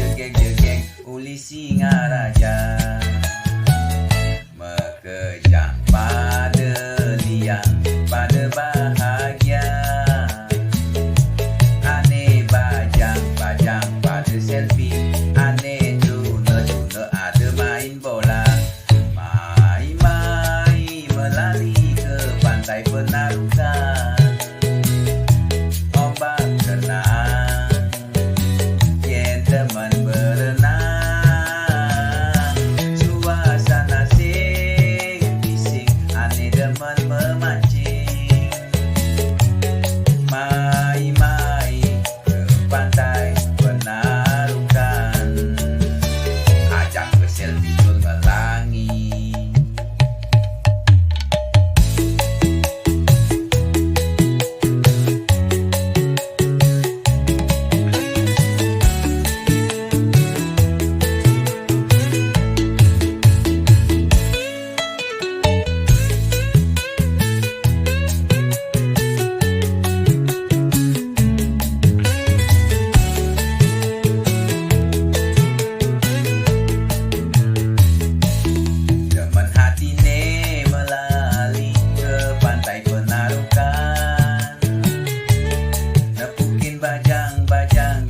jegeng-jegeng uli Singaraja, mekejang pada liang pada bahagia, ane bajang-bajang pada selfie, ane tuna-tuna ada main bola, mai-mai melari ke pantai Penarukan, ombak tenang, teman berenang, suasana sing bising, ane demen memancing, mai-mai ke pantai Penarukan, ajak ke selfie tur ngelangi.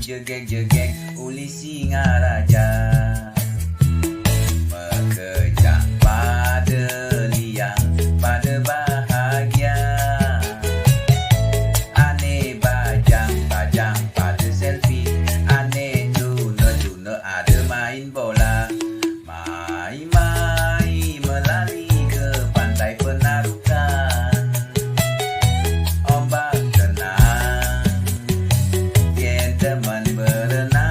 Jegeng-jegeng uli Singaraja, mekejang pada liang pada bahagia, ane bajang-bajang pada selfie, ane tuna-tuna ada main bola, mai-mai melari ke pantai Penarukan, ombak tenang, teman berenang,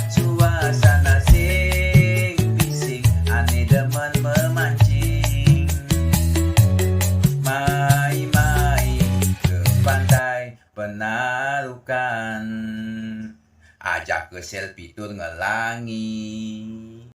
suasana sing bising, ane demen memancing, mai-mai ke pantai Penarukan, ajak ke selfie tur ngelangi.